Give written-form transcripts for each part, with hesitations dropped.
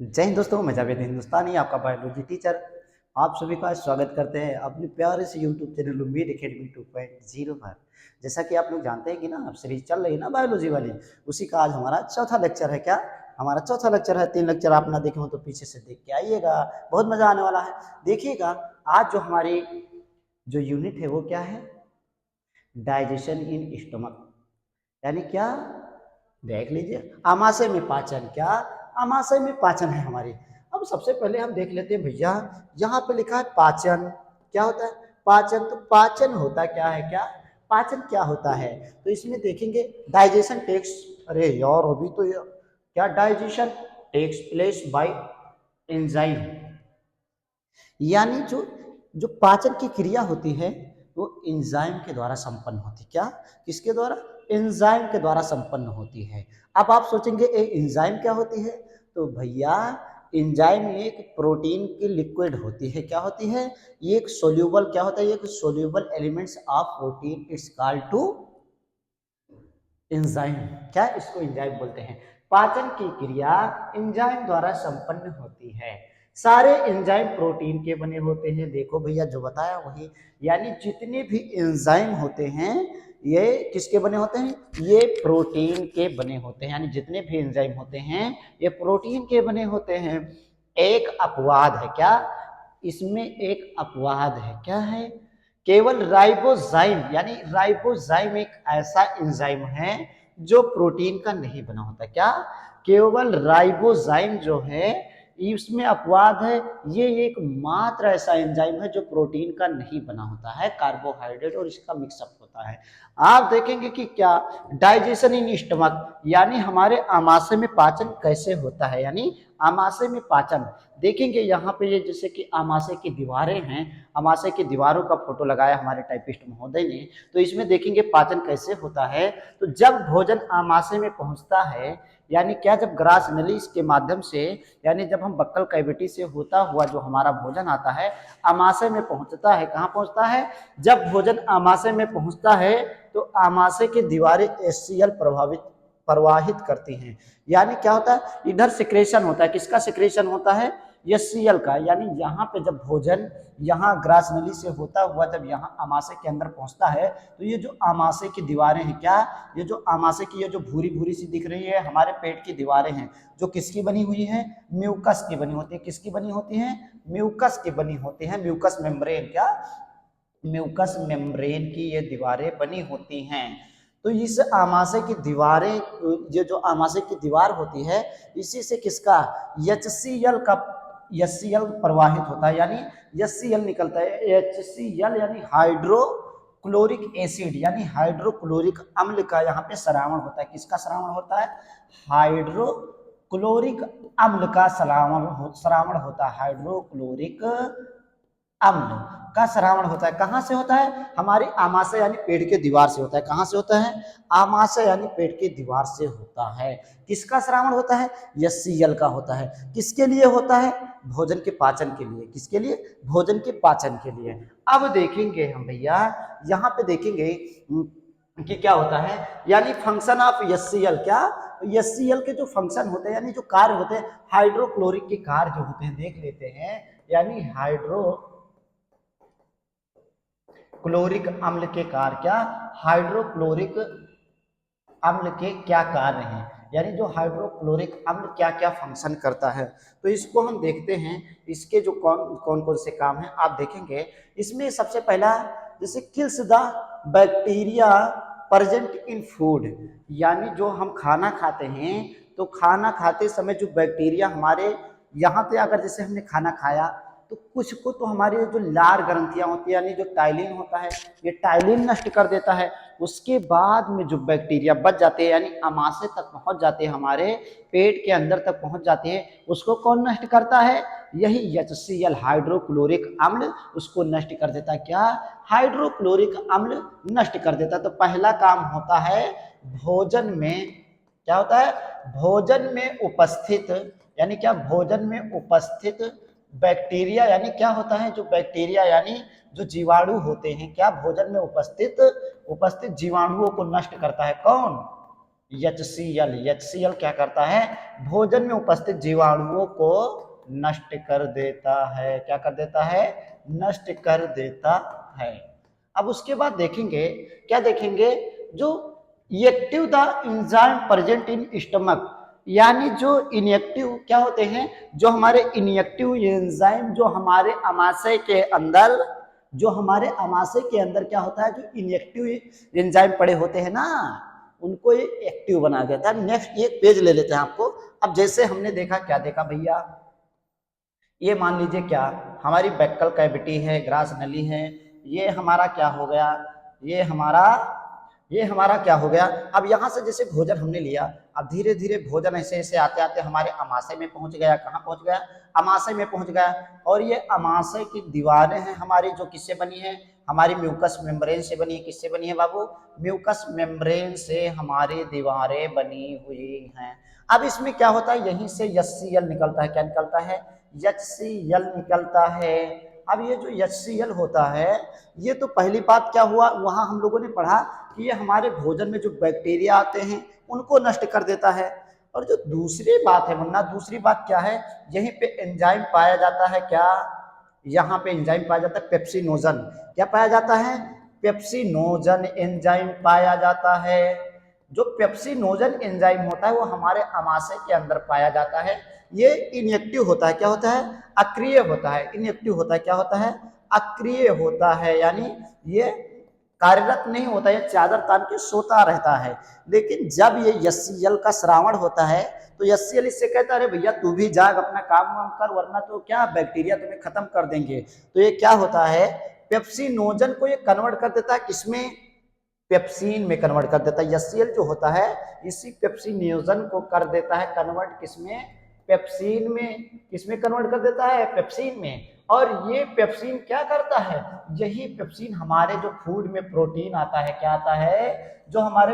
जय हिंद दोस्तों, मैं जावेद हिंदुस्तानी आपका बायोलॉजी टीचर आप सभी का स्वागत करते हैं अपने प्यारे से यूट्यूब चैनल उम्मीद एकेडमी 2.0 पर। जैसा कि आप लोग जानते हैं कि ना अब सीरीज चल रही है ना बायोलॉजी वाली, उसी का आज हमारा चौथा लेक्चर है। क्या हमारा चौथा लेक्चर है। 3 लेक्चर आप ना देखे हो तो पीछे से देख के आइएगा, बहुत मजा आने वाला है। देखिएगा आज जो हमारी जो यूनिट है वो क्या है, डाइजेशन इन स्टमक, यानी क्या, देख लीजिए आमाशय में पाचन। क्या आमाशय में पाचन है हमारी। अब सबसे पहले हम देख लेते हैं भैया, यहाँ पे लिखा है पाचन। क्या होता है पाचन? तो पाचन होता क्या है, क्या पाचन क्या होता है? तो इसमें देखेंगे डाइजेशन टेक्स, अरे यार अभी तो क्या digestion takes place by enzyme, यानी जो जो पाचन की क्रिया होती है वो एंजाइम के द्वारा संपन्न होती है। क्या किसके द्वारा? एंजाइम के द्वारा संपन्न होती है। अब आप सोचेंगे एंजाइम क्या होती है? तो भैया एंजाइम एक प्रोटीन की लिक्विड होती है। क्या होती है? ये एक सोल्यूबल, क्या होता है, एक soluble elements of protein, it's called to enzyme. क्या इसको एंजाइम बोलते हैं। पाचन की क्रिया एंजाइम द्वारा संपन्न होती है। सारे एंजाइम प्रोटीन के बने होते हैं। देखो भैया जो बताया वही, यानी जितने भी एंजाइम होते हैं ये किसके बने होते हैं? ये प्रोटीन के बने होते हैं। यानी जितने भी एंजाइम होते हैं ये प्रोटीन के बने होते हैं। एक अपवाद है। क्या इसमें एक अपवाद है? क्या है? केवल राइबोजाइम, यानी राइबोजाइम एक ऐसा एंजाइम है जो प्रोटीन का नहीं बना होता। क्या केवल राइबोजाइम जो है इसमें अपवाद है। ये एक मात्र ऐसा एंजाइम है जो प्रोटीन का नहीं बना होता है, कार्बोहाइड्रेट और इसका मिक्सअप होता है। आप देखेंगे कि क्या डाइजेशन इन स्टमक, यानी हमारे आमाशय में पाचन कैसे होता है। यानी आमाशय में पाचन देखेंगे यहाँ पे, ये जैसे कि आमाशय की दीवारें हैं, आमाशय की दीवारों का फोटो लगाया हमारे टाइपिस्ट महोदय ने। तो इसमें देखेंगे पाचन कैसे होता है। तो जब भोजन आमाशय में पहुंचता है, यानी क्या, जब ग्रास नली के माध्यम से, यानी जब हम बक्कल कैविटी से होता हुआ जो हमारा भोजन आता है आमाशय में पहुंचता है। कहाँ पहुंचता है? जब भोजन आमाशय में पहुंचता है तो आमाशय की दीवारें एचसीएल प्रवाहित करती हैं। यानी क्या होता है, इधर सिक्रेशन होता है। किसका सिक्रेशन होता है? एचसीएल का। यानी यहाँ पे जब भोजन यहाँ ग्रास नली से होता हुआ जब यहाँ आमाशय के अंदर पहुंचता है तो ये जो आमाशय की दीवारें हैं, क्या ये जो आमाशय की ये जो भूरी भूरी सी दिख रही है हमारे पेट की दीवारें हैं, जो किसकी बनी हुई है? म्यूकस की बनी होती है। किसकी बनी होती है? म्यूकस की बनी होती है। म्यूकस मेम्ब्रेन, क्या म्यूकस मेम्ब्रेन की ये दीवारें बनी होती हैं। तो इस आमाशय की दीवारें, ये जो आमाशय की दीवार होती है इसी से किसका एचसीएल का एचसीएल प्रवाहित होता है। यानी एचसीएल निकलता है। एचसीएल यानी हाइड्रोक्लोरिक एसिड, यानी हाइड्रोक्लोरिक अम्ल का यहाँ पे श्रावण होता है। किसका श्रावण होता है? हाइड्रोक्लोरिक अम्ल का श्रावण होता है। हाइड्रोक्लोरिक अम्ल का श्रावण होता है। कहाँ से होता है? हमारी आमाशय यानी पेट के दीवार से होता है। कहाँ से होता है? आमाशय यानी पेट के दीवार से होता है। किसका श्रावण होता है? एचसीएल का होता है। किसके लिए होता है? भोजन के पाचन के लिए। किसके लिए? भोजन के पाचन के लिए। अब देखेंगे हम भैया, यहाँ पे देखेंगे कि क्या होता है, यानी फंक्शन ऑफ एचसीएल। क्या एचसीएल के जो फंक्शन होते हैं, यानी जो कार्य होते हैं, हाइड्रोक्लोरिक के कार्य जो होते हैं देख लेते हैं। यानी हाइड्रोक्लोरिक अम्ल के कार्य, क्या हाइड्रोक्लोरिक अम्ल के क्या कार्य हैं, यानी जो हाइड्रोक्लोरिक अम्ल क्या क्या फंक्शन करता है। तो इसको हम देखते हैं, इसके जो कौन कौन से काम हैं आप देखेंगे। इसमें सबसे पहला जैसे kills the bacteria present in food, यानी जो हम खाना खाते हैं तो खाना खाते समय जो बैक्टीरिया हमारे यहाँ पे, अगर जैसे हमने खाना खाया तो कुछ को तो हमारी जो लार ग्रंथियां होती है, यानी जो टाइलिन होता है, ये टाइलिन नष्ट कर देता है। उसके बाद में जो बैक्टीरिया बच जाते हैं, यानी आमाशय तक पहुंच जाते हैं, हमारे पेट के अंदर तक पहुंच जाते हैं, उसको कौन नष्ट करता है? यही एचसीएल हाइड्रोक्लोरिक अम्ल उसको नष्ट कर देता है। क्या हाइड्रोक्लोरिक अम्ल नष्ट कर देता है। तो पहला काम होता है भोजन में, क्या होता है? भोजन में उपस्थित, यानी क्या, भोजन में उपस्थित बैक्टीरिया, यानी क्या होता है, जो बैक्टीरिया यानी जो जीवाणु होते हैं, क्या भोजन में उपस्थित जीवाणुओं को नष्ट करता है। कौन? HCl क्या करता है, भोजन में उपस्थित जीवाणुओं को नष्ट कर देता है। क्या कर देता है, नष्ट कर देता है। अब उसके बाद देखेंगे, क्या देखेंगे, जो active the enzyme present in stomach, यानी जो इनएक्टिव क्या होते हैं, जो हमारे इनएक्टिव एंजाइम जो हमारे आमाशय के अंदर, जो हमारे आमाशय के अंदर क्या होता है, जो इनएक्टिव एंजाइम पड़े होते हैं ना, उनको ये एक्टिव बना देता है। नेक्स्ट एक पेज ले लेते हैं आपको। अब जैसे हमने देखा, क्या देखा भैया, ये मान लीजिए क्या, हमारी बैकल कैविटी है, ग्रास नली है, ये हमारा क्या हो गया, ये हमारा क्या हो गया। अब यहाँ से जैसे भोजन हमने लिया, अब धीरे धीरे भोजन ऐसे ऐसे आते आते हमारे अमाशय में पहुंच गया। कहाँ पहुंच गया, अमाशय में पहुंच गया। और ये अमाशय की दीवारें हैं हमारी, जो किससे बनी है, हमारी म्यूकस मेम्ब्रेन से बनी है। किससे बनी है बाबू, म्यूकस मेम्ब्रेन से हमारी दीवारें बनी हुई हैं। अब इसमें क्या होता है, यहीं से HCl निकलता है। क्या निकलता है, HCl निकलता है। अब ये जो HCl होता है, ये तो पहली बात क्या हुआ, वहां हम लोगों ने पढ़ा कि ये हमारे भोजन में जो बैक्टीरिया आते हैं उनको नष्ट कर देता है। और जो दूसरी बात है मुन्ना, दूसरी बात क्या है, यहीं पे एंजाइम पाया जाता है। क्या, यहाँ पे एंजाइम पाया जाता है, पेप्सिनोजन। क्या पाया जाता है, पेप्सिनोजन एंजाइम पाया जाता है। जो पेप्सिनोजन एंजाइम होता है वो हमारे आमाशय के अंदर पाया जाता है। ये इनएक्टिव होता है। क्या होता है, अक्रिय होता है। इनएक्टिव होता है, क्या होता है, अक्रिय होता है, यानी ये कार्यरत नहीं होता, ये चादर तान के सोता रहता है। लेकिन जब ये HCl का श्रावण होता है तो HCl इससे कहता है, अरे भैया तू भी जाग, अपना काम वाम कर, वरना तो क्या बैक्टीरिया तुम्हें खत्म कर देंगे। तो ये क्या होता है, पेप्सिनोजन को ये कन्वर्ट कर देता है, किसमें, पेप्सिन में कन्वर्ट कर देता है। HCl जो होता है इसी पेप्सिनोजन को कर देता है कन्वर्ट, किसमें, पेप्सिन में। किसमें कन्वर्ट कर देता है, पेप्सिन में। और ये पेप्सिन क्या करता है, यही पेप्सिन हमारे जो फूड में प्रोटीन आता है, क्या आता है, जो हमारे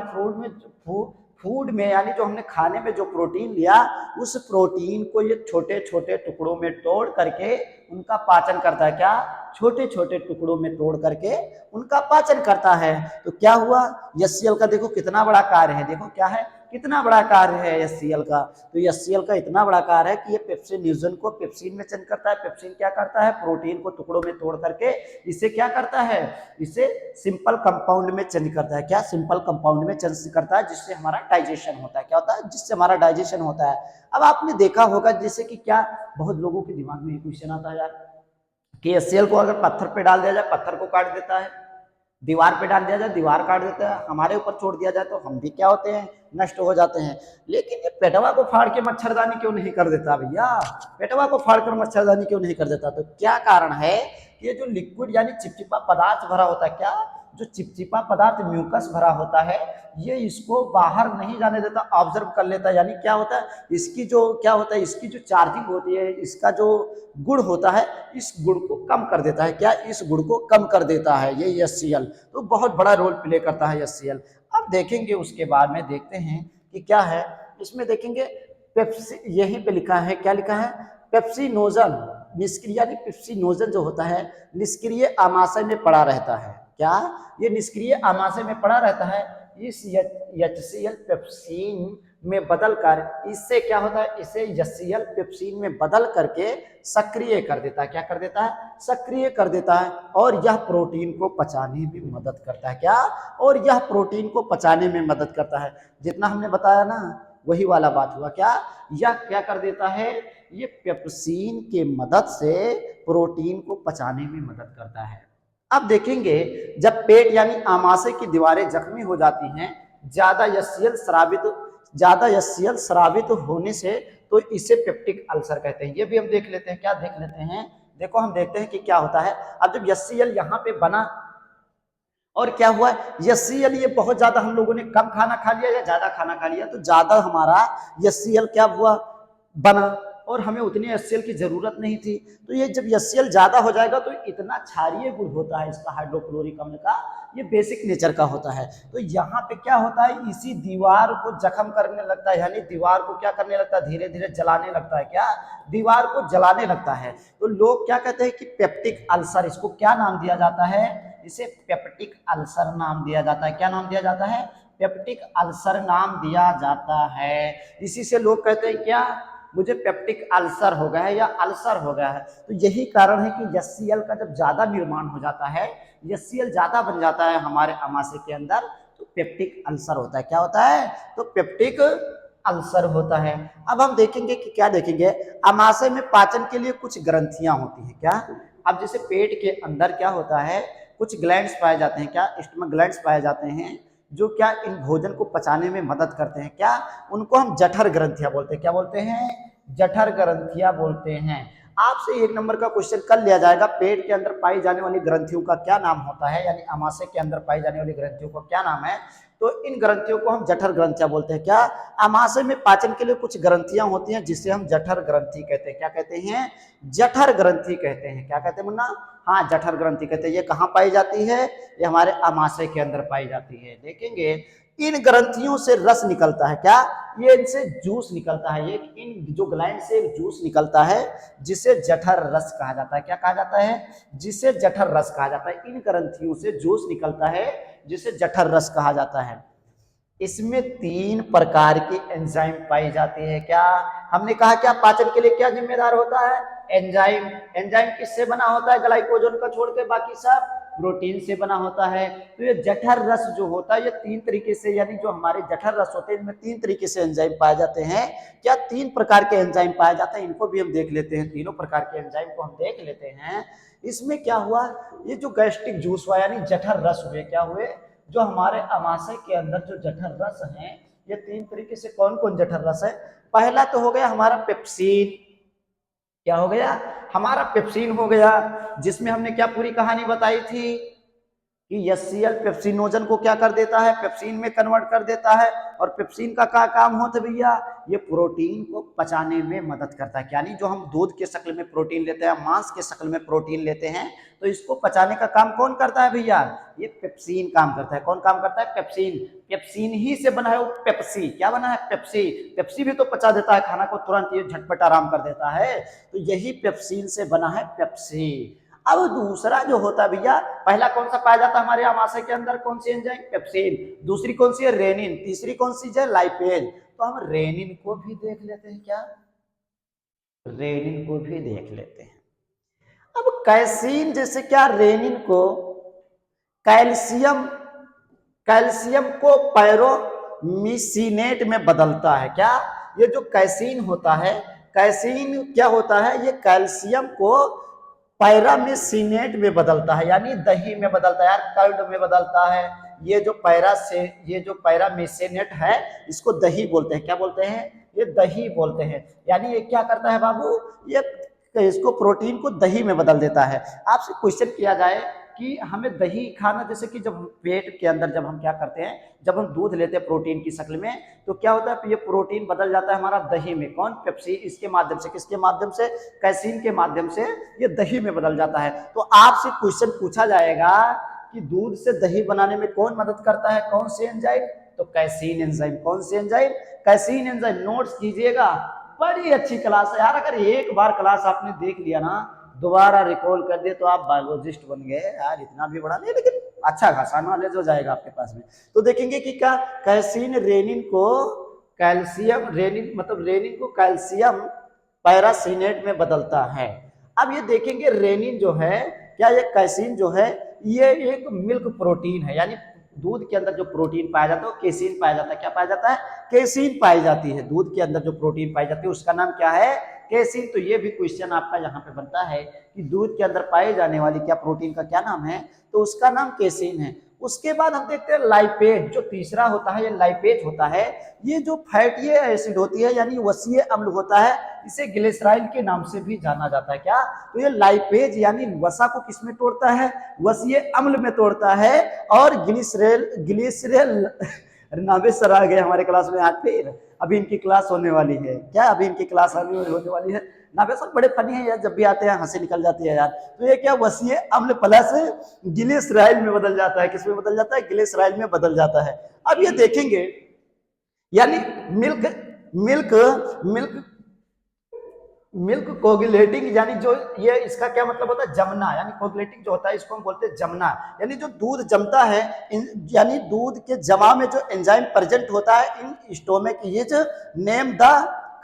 फूड में यानी जो हमने खाने में जो प्रोटीन लिया, उस प्रोटीन को ये छोटे छोटे टुकड़ों में तोड़ करके उनका पाचन करता है। क्या, छोटे छोटे टुकड़ों में तोड़ करके उनका पाचन करता है। तो क्या हुआ, HCl का देखो कितना बड़ा कार्य है, देखो क्या है, कितना बड़ा कार्य है HCl का। तो HCl का इतना बड़ा कार्य है कि ये पेप्सिनोजन को पेप्सिन में चेंज करता है। पेप्सिन क्या करता है, प्रोटीन को टुकड़ों में तोड़ करके इसे क्या करता है, इसे सिंपल कंपाउंड में चेंज करता है। क्या, सिंपल कंपाउंड में चेंज करता है, जिससे हमारा डाइजेशन होता है। क्या होता है, जिससे हमारा डाइजेशन होता है। अब आपने देखा होगा जैसे कि क्या, बहुत लोगों के दिमाग में क्वेश्चन आता है यार कि HCl को अगर पत्थर पे डाल दिया जाए, पत्थर को काट देता है, दीवार पे डाल दिया जाए, दीवार काट देता है, हमारे ऊपर छोड़ दिया जाए तो हम भी क्या होते हैं, नष्ट हो जाते हैं। लेकिन ये पेटवा को फाड़ के मच्छरदानी क्यों नहीं कर देता भैया, पेटवा को फाड़ कर मच्छरदानी क्यों नहीं कर देता। तो क्या कारण है, ये जो लिक्विड यानी चिपचिपा पदार्थ भरा होता है, क्या, जो चिपचिपा पदार्थ म्यूकस भरा होता है, ये इसको बाहर नहीं जाने देता, ऑब्जर्व कर लेता है। यानी क्या होता है, इसकी जो क्या होता है, इसकी जो चार्जिंग होती है, इसका जो गुण होता है, इस गुण को कम कर देता है। क्या, इस गुण को कम कर देता है ये HCl। तो बहुत बड़ा रोल प्ले करता है HCl। अब देखेंगे उसके बाद में, देखते हैं कि क्या है इसमें, देखेंगे पेप्सी, यहीं पे लिखा है, क्या लिखा है, पेप्सिनोजन निष्क्रिय, यानी पेप्सिनोजन जो होता है निष्क्रिय आमाशय में पड़ा रहता है। क्या, ये निष्क्रिय आमाशय में पड़ा रहता है। इस HCl पेप्सिन में बदल कर, इससे क्या होता है, इसे HCl पेप्सिन में बदल करके सक्रिय कर देता है। क्या कर देता है, सक्रिय कर देता है। और यह प्रोटीन को पचाने में मदद करता है। क्या, और यह प्रोटीन को पचाने में मदद करता है। जितना हमने बताया ना वही वाला बात हुआ। क्या, यह क्या कर देता है, ये पेप्सिन के मदद से प्रोटीन को पचाने में मदद करता है। अब देखेंगे जब पेट यानी आमाशय की दीवारें जख्मी हो जाती हैं, ज्यादा HCl स्रावित होने से, तो इसे पेप्टिक अल्सर कहते हैं। ये भी हम देख लेते हैं। क्या देख लेते हैं, देखो हम देखते हैं कि क्या होता है। अब जब HCl यहाँ पे बना और क्या हुआ, HCl ये बहुत ज्यादा, हम लोगों ने कम खाना खा लिया या ज्यादा खाना खा लिया, तो ज्यादा हमारा HCl क्या हुआ, बना, और हमें उतनी HCl की जरूरत नहीं थी। तो ये जब HCl ज्यादा हो जाएगा तो इतना क्षारीय गुण होता है इसका, हाइड्रोक्लोरिक अम्ल का, ये बेसिक नेचर का होता है। तो यहाँ पे क्या होता है, इसी दीवार को जख्म करने लगता है, यानी दीवार को क्या करने लगता है, धीरे धीरे जलाने लगता है। क्या, दीवार को जलाने लगता है। तो लोग क्या कहते हैं कि पेप्टिक अल्सर, इसको क्या नाम दिया जाता है, इसे पेप्टिक अल्सर नाम दिया जाता है। क्या नाम दिया जाता है, पेप्टिक अल्सर नाम दिया जाता है। इसी से लोग कहते हैं क्या, मुझे पेप्टिक अल्सर हो गया है या अल्सर हो गया है। तो यही कारण है कि HCl का जब ज्यादा निर्माण हो जाता है, HCl ज्यादा बन जाता है हमारे आमाशय के अंदर, तो पेप्टिक अल्सर होता है। क्या होता है? तो पेप्टिक अल्सर होता है। अब हम देखेंगे कि क्या देखेंगे, आमाशय में पाचन के लिए कुछ ग्रंथियां होती हैं। क्या? अब जैसे पेट के अंदर क्या होता है, कुछ ग्लैंड्स पाए जाते हैं। क्या? स्टमक ग्लैंड्स पाए जाते हैं, जो क्या इन भोजन को पचाने में मदद करते हैं। क्या? उनको हम जठर ग्रंथियां बोलते हैं। क्या बोलते हैं? जठर ग्रंथियां बोलते हैं। आपसे 1 नंबर का क्वेश्चन कर लिया जाएगा, पेट के अंदर पाई जाने वाली ग्रंथियों का क्या नाम होता है, यानी आमाशय के अंदर पाई जाने वाली ग्रंथियों का क्या नाम है। तो इन ग्रंथियों को हम जठर ग्रंथियां बोलते हैं। क्या? आमाशय में पाचन के लिए कुछ ग्रंथियां होती हैं जिसे हम जठर ग्रंथि कहते हैं। क्या कहते हैं? जठर ग्रंथि कहते हैं। क्या कहते हैं मुन्ना? हाँ, जठर ग्रंथि कहते हैं। ये कहाँ पाई जाती है? ये हमारे आमाशय के अंदर पाई जाती है। देखेंगे इन ग्रंथियों से रस निकलता है। क्या? ये इनसे जूस निकलता है। ये इन जो ग्लैंड से जूस निकलता है जिसे जठर रस कहा जाता है। क्या कहा जाता है? जिसे जठर रस कहा जाता है। इन ग्रंथियों से जूस निकलता है जिसे जठर रस कहा जाता है। इसमें 3 प्रकार की एंजाइम पाई जाती है। क्या? हमने कहा क्या पाचन के लिए क्या जिम्मेदार होता है? एंजाइम। एंजाइम किससे बना होता है? ग्लाइकोजन का छोड़ के बाकी सब प्रोटीन से बना होता है। तो ये जठर रस जो होता है, ये 3 तरीके से, यानी जो हमारे जठर रस होते हैं, इनमें 3 तरीके से एंजाइम पाए जाते हैं। क्या? 3 प्रकार के एंजाइम पाए जाते हैं। इनको भी हम देख लेते हैं, तीनों प्रकार के एंजाइम को हम देख लेते हैं। इसमें क्या हुआ, ये जो गैस्ट्रिक जूस हुआ यानी जठर रस हुए, क्या हुए, जो हमारे आमाशय के अंदर जो जठर रस हैं, ये 3 तरीके से कौन कौन जठर रस है। पहला तो हो गया हमारा पेप्सिन। क्या हो गया? हमारा पेप्सिन हो गया, जिसमें हमने क्या पूरी कहानी बताई थी कि HCl पेप्सिनोजन को क्या कर देता है, पेप्सिन में कन्वर्ट कर देता है। और पेप्सिन का क्या काम होता है भैया? ये प्रोटीन को पचाने में मदद करता है। यानी जो हम दूध के शक्ल में प्रोटीन लेते हैं, मांस के शक्ल में प्रोटीन लेते हैं, तो इसको पचाने का काम कौन करता है भैया? ये पेप्सिन काम करता है। कौन काम करता है? पेप्सिन। पेप्सिन ही से बना है वो पेप्सी। क्या बना है? पेप्सी। पेप्सी भी तो पचा देता है खाना को तुरंत, ये झटपट आराम कर देता है। तो यही पेप्सिन से बना है पेप्सी। अब दूसरा जो होता है भैया, पहला कौन सा पाया जाता है हमारे आमाशय के अंदर, कौन सी एंजाइम? पेप्सिन। दूसरी कौन सी है? रेनिन। तीसरी कौन सी है? लाइपेज। तो हम रेनिन को भी देख लेते हैं। क्या? रेनिन को भी देख लेते हैं। अब कैसीन जैसे क्या, रेनिन को कैल्शियम, कैल्शियम को पैरोमिसिनेट में बदलता है। क्या? ये जो कैसीन होता है, कैसीन क्या होता है, ये कैल्शियम को पैरामिसिनेट में बदलता है, यानी दही में बदलता है यार, कर्ड में बदलता है। ये जो पैरामिसिनेट है, इसको दही बोलते हैं। क्या बोलते हैं? ये दही बोलते हैं। यानी ये क्या करता है बाबू, ये इसको प्रोटीन को दही में बदल देता है। आपसे क्वेश्चन किया जाए कि हमें दही खाना, जैसे कि जब पेट के अंदर जब हम क्या करते हैं, जब हम दूध लेते हैं प्रोटीन की शक्ल में, तो क्या होता है, ये प्रोटीन बदल जाता है हमारा दही में। कौन? पेप्सी। इसके माध्यम से, किसके माध्यम से? कैसीन के माध्यम से ये दही में बदल जाता है। तो आपसे क्वेश्चन पूछा जाएगा कि दूध से दही बनाने में कौन मदद करता है, कौन सी एंजाइम? तो कैसीन एंजाइम। कौन सी एंजाइम? Casein enzyme. नोट्स कीजिएगा, बड़ी अच्छी क्लास है यार। अगर एक बार क्लास आपने देख लिया ना, दोबारा रिकॉल कर दिए तो आप बायोलॉजिस्ट बन गए यार। इतना भी बड़ा नहीं, लेकिन अच्छा खासा नॉलेज हो जाएगा आपके पास में। तो देखेंगे कि क्या कैसीन रेनिन को कैल्शियम, रेनिन मतलब रेनिन को कैल्शियम पैरासिनेट में बदलता है। अब ये देखेंगे रेनिन जो है, क्या ये कैसीन जो है, ये एक मिल्क प्रोटीन है। यानी दूध के अंदर जो प्रोटीन पाया जाता है वो केसीन पाया जाता है। क्या पाया जाता है? केसीन पाई जाती है। दूध के अंदर जो प्रोटीन पाई जाती है उसका नाम क्या है? केसीन। तो ये भी क्वेश्चन आपका यहाँ पे बनता है कि दूध के अंदर पाई जाने वाली क्या प्रोटीन का क्या नाम है, तो उसका नाम केसीन है। उसके बाद हम देखते हैं लाइपेज, जो तीसरा होता है, ये लाइपेज होता है। ये जो फैटी एसिड होती है, यानी वसीय अम्ल होता है, इसे ग्लिसराइल के नाम से भी जाना जाता है। क्या? तो ये लाइपेज यानी वसा को किसमें तोड़ता है? वसीय अम्ल में तोड़ता है। और ग्लिसरेल नावे सर आ गए हमारे क्लास में आज। फिर अभी इनकी क्लास होने वाली है। क्या? अभी इनकी क्लास होने वाली है। नावे सर बड़े फनी है यार, जब भी आते हैं हंसी निकल जाती है यार। तो ये क्या, वसीय अम्ल प्लस ग्लिसराइल में बदल जाता है। किसमें बदल जाता है? ग्लिसराइल में बदल जाता है। अब ये देखेंगे, यानी milk milk milk milk coagulating, यानी जो ये इसका क्या मतलब होता है, जमना, यानी कोगुलेटिंग जो होता है इसको हम बोलते हैं जमना, यानी जो दूध जमता है, यानी दूध के जमा में जो एंजाइम प्रेजेंट होता है in stomach is name the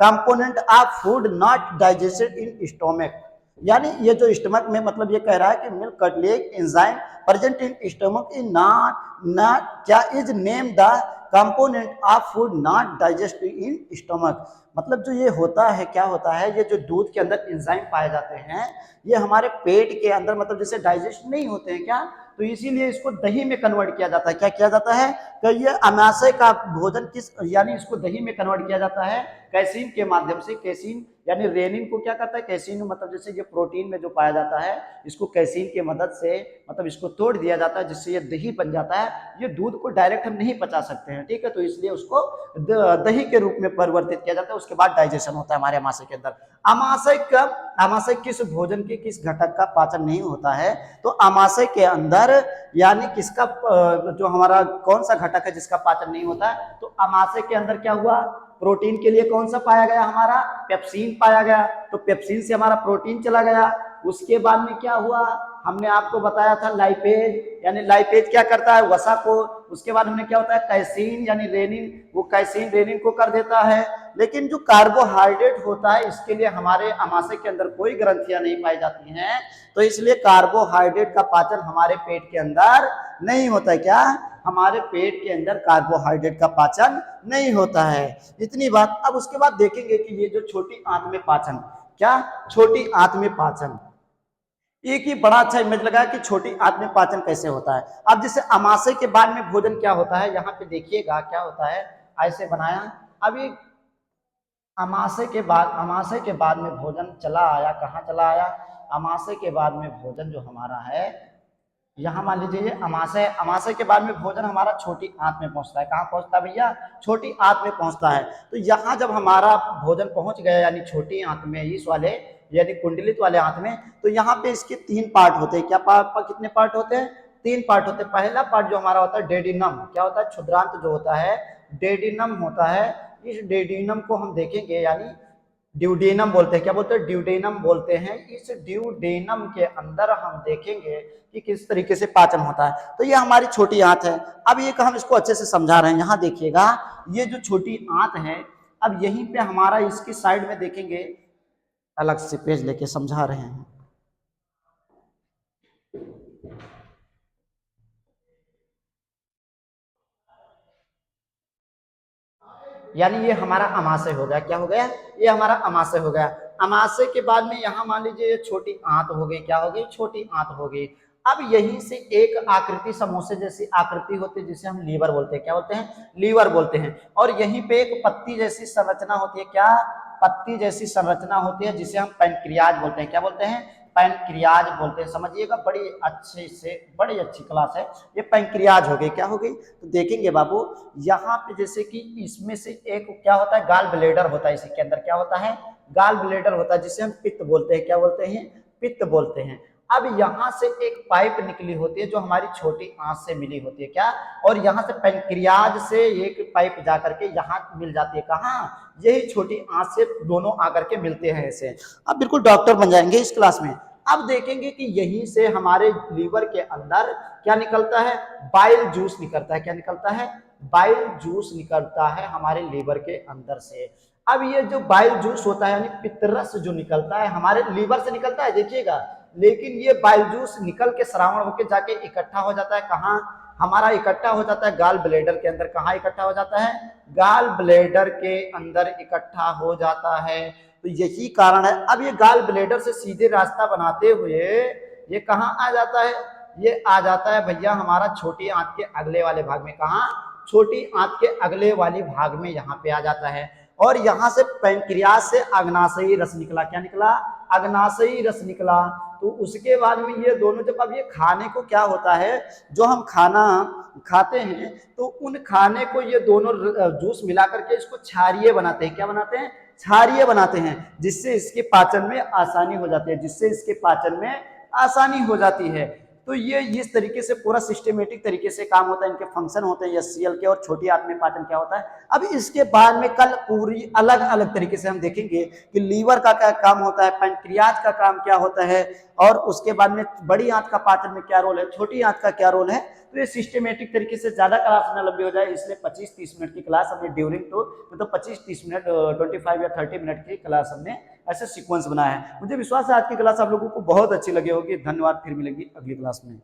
component of food not digested in stomach. यानी ये जो स्टमक में, मतलब ये कह रहा है कि मिल्क कटलेक enzyme present in stomach is not क्या is name the component of food not digested in stomach. मतलब जो ये होता है, क्या होता है, ये जो दूध के अंदर एंजाइम पाए जाते हैं ये हमारे पेट के अंदर मतलब जैसे डाइजेस्ट नहीं होते हैं क्या, तो इसीलिए इसको दही में कन्वर्ट किया जाता है। क्या किया जाता है कि ये अमाशय का भोजन किस, यानी इसको दही में कन्वर्ट किया जाता है कैसीन के माध्यम से। कैसीन यानी रेनिन को क्या करता है, कैसीन मतलब जैसे ये प्रोटीन में जो पाया जाता है इसको कैसीन की मदद से मतलब इसको तोड़ दिया जाता है जिससे ये दही बन जाता है। ये दूध को डायरेक्ट हम नहीं पचा सकते हैं, ठीक है, तो इसलिए उसको दही के रूप में परिवर्तित किया जाता है। उसके बाद डाइजेशन होता है हमारे अमाशय के अंदर। अमाशय किस भोजन के किस घटक का पाचन नहीं होता है, तो अमाशय के अंदर यानी किसका जो हमारा कौन सा घटक है जिसका पाचन नहीं होता है, तो अमाशय के अंदर क्या हुआ, प्रोटीन के लिए कौन सा पाया गया, हमारा पेप्सिन पाया गया, तो पेप्सिन से हमारा प्रोटीन चला गया। उसके बाद में क्या हुआ, हमने आपको बताया था लाइपेज, यानी लाइपेज क्या करता है, वसा को। उसके बाद हमने क्या होता है कैसीन यानी रेनिन, वो कैसीन रेनिन को कर देता है। लेकिन जो कार्बोहाइड्रेट होता है इसके लिए हमारे अमाशय के अंदर कोई ग्रंथियां नहीं पाई जाती हैं, तो इसलिए कार्बोहाइड्रेट का पाचन हमारे पेट के अंदर नहीं होता है। क्या, हमारे पेट के अंदर कार्बोहाइड्रेट का पाचन नहीं होता है। इतनी बात। अब उसके बाद देखेंगे कि ये जो छोटी आंत में पाचन, क्या छोटी आंत में पाचन, एक ही बड़ा अच्छा इमेज लगा कि छोटी आंत में पाचन कैसे होता है। अब जैसे अमाशय के बाद में भोजन क्या होता है, यहाँ पे देखिएगा क्या होता है, ऐसे बनाया। अभी अमाशय के बाद में भोजन चला आया, कहाँ चला आया, अमाशय के बाद में भोजन जो हमारा है, यहाँ मान लीजिए अमाशय के बाद में भोजन हमारा छोटी आंत में पहुंचता है। कहाँ पहुंचता है भैया, छोटी आंत में पहुंचता है। तो यहाँ जब हमारा भोजन पहुंच गया यानी छोटी आंत में, इस वाले यानी कुंडलित वाले आंत में, तो यहाँ पे इसके 3 पार्ट होते हैं। क्या कितने पार्ट होते हैं, 3 पार्ट होते हैं। पहला पार्ट जो हमारा होता है डेडिनम, क्या होता है, क्षुद्रांत जो होता है डेडिनम होता है। इस डेडिनम को हम देखेंगे, यानी ड्यूडेनम बोलते हैं, क्या बोलते हैं, ड्यूडेनम बोलते हैं। इस ड्यूडेनम के अंदर हम देखेंगे कि किस तरीके से पाचन होता है। तो ये हमारी छोटी आंत है। अब ये हम इसको अच्छे से समझा रहे हैं, यहाँ देखिएगा ये जो छोटी आंत है, अब यहीं पे हमारा इसकी साइड में देखेंगे, अलग से पेज लेके समझा रहे हैं। यानी ये हमारा अमाशय हो गया, क्या हो गया, ये हमारा अमाशय हो गया। अमाशय के बाद में यहाँ मान लीजिए ये छोटी आंत हो गई, क्या हो गई, छोटी आंत हो गई। अब यहीं से एक आकृति समोसे जैसी आकृति होती है जिसे हम लीवर बोलते हैं, क्या बोलते हैं, लीवर बोलते हैं। और यहीं पे एक पत्ती जैसी संरचना होती है, क्या, पत्ती जैसी संरचना होती है जिसे हम पैनक्रियाज बोलते हैं, क्या बोलते हैं, पैनक्रियाज बोलते हैं। समझिएगा, बड़ी अच्छी क्लास है ये। पैनक्रियाज हो गई, क्या हो गई, तो देखेंगे बाबू यहाँ पे जैसे कि इसमें से एक क्या होता है, गाल ब्लेडर होता है। इसी के अंदर क्या होता है, गाल ब्लेडर होता है जिसे हम पित्त बोलते हैं, क्या बोलते हैं, पित्त बोलते हैं। अब यहाँ से एक पाइप निकली होती है जो हमारी छोटी आंत से मिली होती है, क्या, और यहाँ से पैनक्रियाज से एक पाइप जाकर के यहाँ मिल जाती है, कहाँ, यही छोटी आंत से दोनों आकर के मिलते हैं ऐसे। अब बिल्कुल डॉक्टर बन जाएंगे इस क्लास में। अब देखेंगे कि यहीं से हमारे लीवर के अंदर क्या निकलता है, बाइल जूस निकलता है। क्या निकलता है, बाइल जूस निकलता है हमारे लीवर के अंदर से। अब ये जो बाइल जूस होता है यानी पित्तरस जो निकलता है हमारे लीवर से निकलता है, देखिएगा, लेकिन ये बाइल जूस निकल के श्रावण होकर जाके इकट्ठा हो जाता है, कहाँ, हमारा इकट्ठा हो जाता है गाल ब्लेडर के अंदर। कहाँ इकट्ठा हो जाता है, गाल ब्लेडर के अंदर इकट्ठा हो जाता है। तो यही कारण है। अब ये गाल ब्लेडर से सीधे रास्ता बनाते हुए ये कहाँ आ जाता है, ये आ जाता है भैया हमारा छोटी आंत के अगले वाले भाग में। कहाँ, छोटी आंत के अगले वाले भाग में यहाँ पे आ जाता है। और यहाँ से पैंक्रियाज से अग्नाशयी रस निकला, क्या निकला, अग्नाशयी रस निकला। तो उसके बाद में ये दोनों जब, अब ये खाने को क्या होता है, जो हम खाना खाते हैं तो उन खाने को ये दोनों जूस मिला करके इसको क्षारीय बनाते हैं। क्या बनाते हैं, क्षारीय बनाते हैं, जिससे इसके पाचन में आसानी हो जाती है, जिससे इसके पाचन में आसानी हो जाती है। तो ये इस तरीके से पूरा सिस्टमेटिक तरीके से काम होता है, इनके फंक्शन होते हैं एचसीएल के। और छोटी आंत में पाचन क्या होता है, अब इसके बाद में कल पूरी अलग अलग तरीके से हम देखेंगे कि लीवर का क्या काम होता है, पैंक्रियाज का काम क्या होता है, और उसके बाद में बड़ी आंत का पाचन में क्या रोल है, छोटी आंत का क्या रोल है। तो ये सिस्टमेटिक तरीके से ज्यादा क्लास ना लंबी हो जाए, इसलिए 25-30 मिनट की क्लास हमने ड्यूरिंग टू मतलब 25-30 मिनट 25 या 30 मिनट की क्लास हमने ऐसे सीक्वेंस बनाया है। मुझे विश्वास है आज की क्लास आप लोगों को बहुत अच्छी लगी होगी। धन्यवाद, फिर मिलेंगी अगली क्लास में।